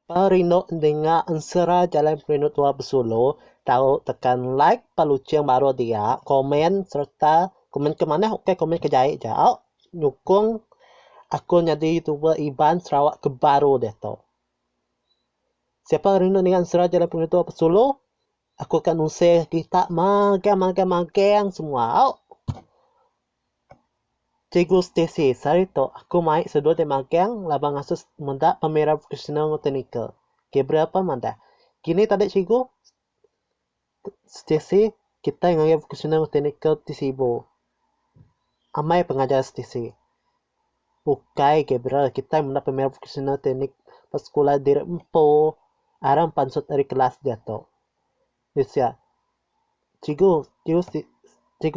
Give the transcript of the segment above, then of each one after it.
Perino dengar Ensera Jalan Perino Tua Bersuluh, tahu tekan like palucing baru dia, komen serta komen ke mana? Okey, komen ke Jai jauh. Nyukung aku jadi YouTuber Iban Sarawak ke baru deh tu. Siapa rindu dengan Ensera Jalan Perino Tua Bersuluh? Aku akan usir kita magang semua. Cikgu Stacy, sari to aku mai sedua de magang labang asus menda pameran vocational technical. Ke berapa manda? Kini tadi cikgu Stacy kita yang ngajar vocational technical di Sibo. Amai pengajar Stacy. Bukai ke berapa kita menda pameran vocational teknik pas sekolah di Rempo. Aram pansut dari kelas dia to. Bisa. Cikgu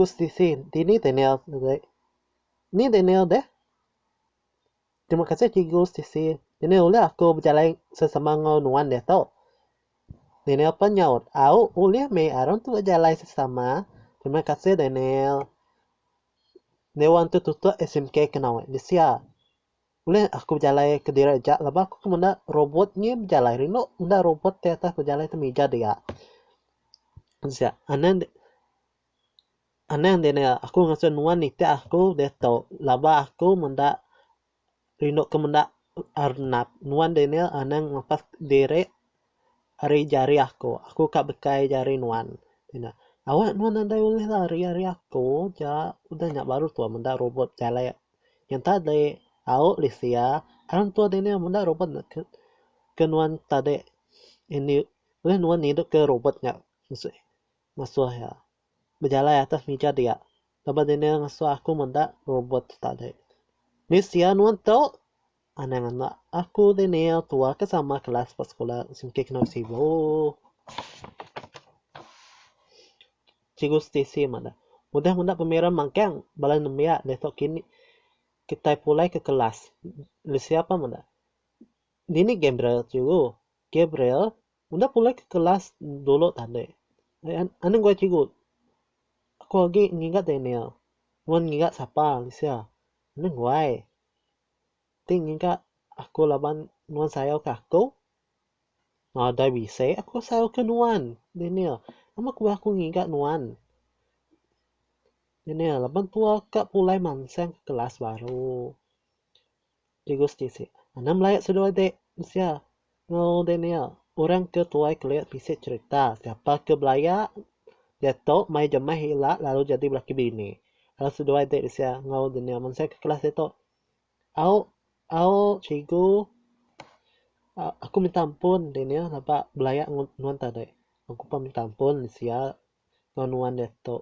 Stacy, ini Daniel. Ni Daniel deh. Terima kasih Cikgu Stacy. Ini boleh aku berjalan sesama nuan deh tau. Daniel penyaut. Aku boleh me aron tu berjalan sesama. Terima kasih Daniel. Newan tu tutup SMK kenal. Disia. Boleh aku berjalan ke diraja. Lepas aku kemana robotnya berjalan. Rino menda robot di atas berjalan tu meja dia. Disia. Aneh Daniel. Aku ngasuh nuan ni aku deh tau. Lepas aku menda Rino kemenda Arnab. Nuan Daniel anang lepas direk hari jari aku kak bekai jari nuan. Tina, awak nuan andai boleh hari aku ja udah nyak baru tua menda robot jalan yang tadi awak Lisia orang tua ini menda robot ke nuan tadi ini boleh nuan hidup ke robotnya masuk ya berjalan atas meja dia. Lepas ini ngasuh aku menda robot tadi. Lisia nuan tahu anak-anak aku Daniel tua ke sama kelas pas sekolah SMK kenal sibuk. Cikgu Stacy mana? Mudah-mudah pemeran mangkang balan nemia besok kini kita pulai ke kelas. Siapa mana? Ini Gabriel cikgu. Gabriel mudah pulai ke kelas dulu tadi. Anu gua cikgu. Aku lagi ngingat Daniel. Wan ngingat siapa? Lisia. Anu gua. Ting ngingat aku laban nuan saya ke aku. Ada bisa aku saya ke nuan Daniel. Nama aku ngingat nuan. Daniel, laban tua kak pulai mansang kelas baru. Cikgu Stacy. Anam layak sudah dek. Usia. No Daniel. Orang ke tuai kelihat bisa cerita. Siapa ke belaya. Jatuh mai jemah hilang lalu jadi belaki bini. Kalau sudah dek usia. Ngau Daniel mansang ke kelas itu. Au cikgu. Aku minta ampun Daniel. Nampak belaya nuan tadi. Aku pun minta ampun usia. Nuan itu.